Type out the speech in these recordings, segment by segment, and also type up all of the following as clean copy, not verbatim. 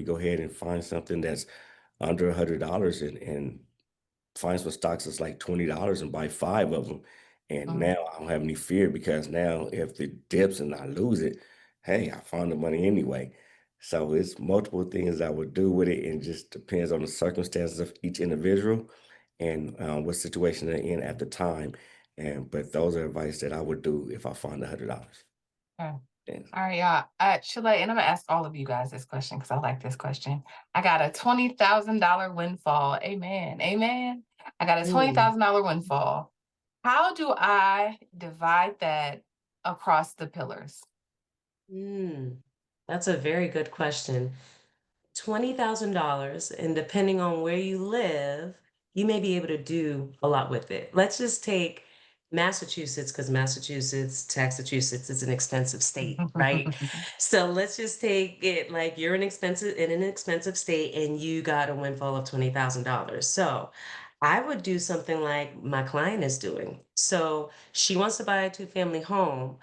go ahead and find something that's under $100 and find some stocks that's like $20 and buy 5 of them. And Mm. now I don't have any fear because now if it dips and I lose it, hey, I found the money anyway. So it's multiple things I would do with it, and just depends on the circumstances of each individual and what situation they're in at the time. And but those are advice that I would do if I find $100. Okay. Yes. All right, y'all. Chile, and I'm gonna ask all of you guys this question because I like this question. I got a $20,000 windfall. Amen. Amen. I got a Mm, $20,000 windfall. How do I divide that across the pillars? mm. That's a very good question. $20,000, and depending on where you live, you may be able to do a lot with it. Let's just take Massachusetts, because Massachusetts is an expensive state, right? So let's just take it like you're in an expensive state and you got a windfall of $20,000. So I would do something like my client is doing. So she wants to buy a two-family home,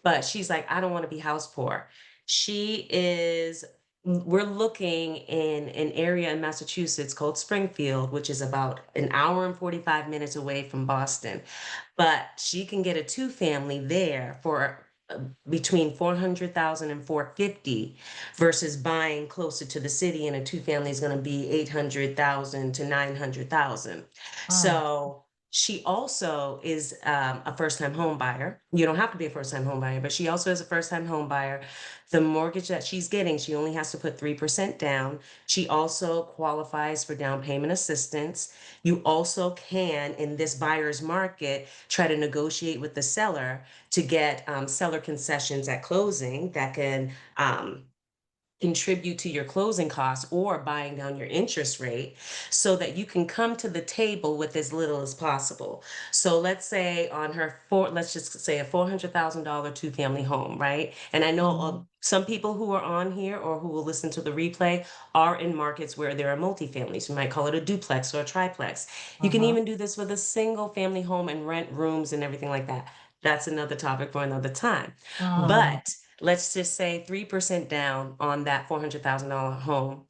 but she's like, I don't want to be house poor. She is we're looking in an area in Massachusetts called Springfield, which is about an hour and 45 minutes away from Boston. But she can get a two-family there for between 400,000 and 450, versus buying closer to the city, and a two-family is going to be 800,000 to 900,000. Mm, So she also is a first-time home buyer. You don't have to be a first-time home buyer, but she also is a first-time home buyer. The mortgage that she's getting, she only has to put 3% down. She also qualifies for down payment assistance. You also can, in this buyer's market, try to negotiate with the seller to get seller concessions at closing that can contribute to your closing costs or buying down your interest rate, so that you can come to the table with as little as possible. So let's just say a $400,000 two-family home, right? And I know mhm, some people who are on here or who will listen to the replay are in markets where there are multifamilies. You might call it a duplex or a triplex. You can mhm, even do this with a single family home and rent rooms and everything like that. That's another topic for another time. mm, But let's just say 3% down on that $400,000 home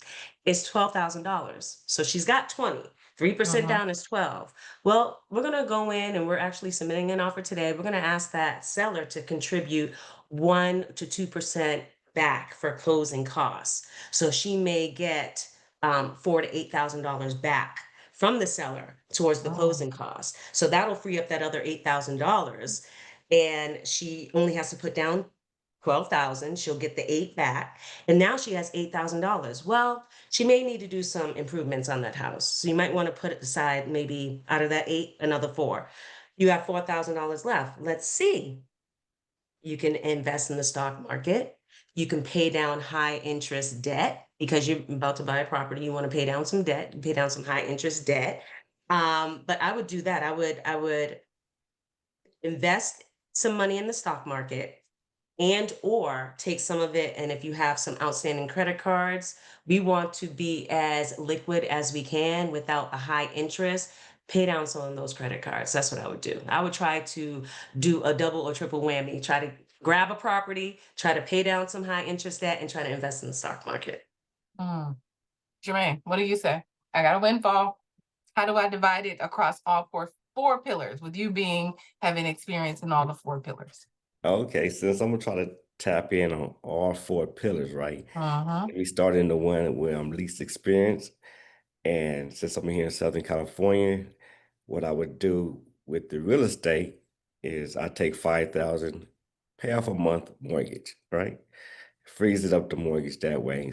is $12,000. So she's got 20. 3% mhm, down is 12. Well, we're going to go in and we're actually submitting an offer today. We're going to ask that seller to contribute 1 to 2% back for closing costs. So she may get 4 to $8,000 back from the seller towards the mm, closing costs. So that'll free up that other $8,000, and she only has to put down 12,000, she'll get the 8 back, and now she has $8,000. Well, she may need to do some improvements on that house. So you might want to put it aside, maybe out of that 8, another 4. You have $4,000 left. Let's see. You can invest in the stock market. You can pay down high interest debt because you're about to buy a property. You want to pay down some debt, pay down some high interest debt. But I would do that. I would invest some money in the stock market, and or take some of it, and if you have some outstanding credit cards, we want to be as liquid as we can without a high interest. Pay down some of those credit cards. That's what I would do. I would try to do a double or triple whammy. Try to grab a property, try to pay down some high interest debt, and try to invest in the stock market. mm. Jermaine, what do you say? I got a windfall. How do I divide it across all four pillars, with you being having experience in all the four pillars? Okay, since I'm gonna try to tap in on all 4 pillars, right? Uh-huh. Let me start in the one where I'm least experienced. And since I'm here in Southern California, what I would do with the real estate is I take 5,000, pay off a month mortgage, right? Freeze it up the mortgage that way.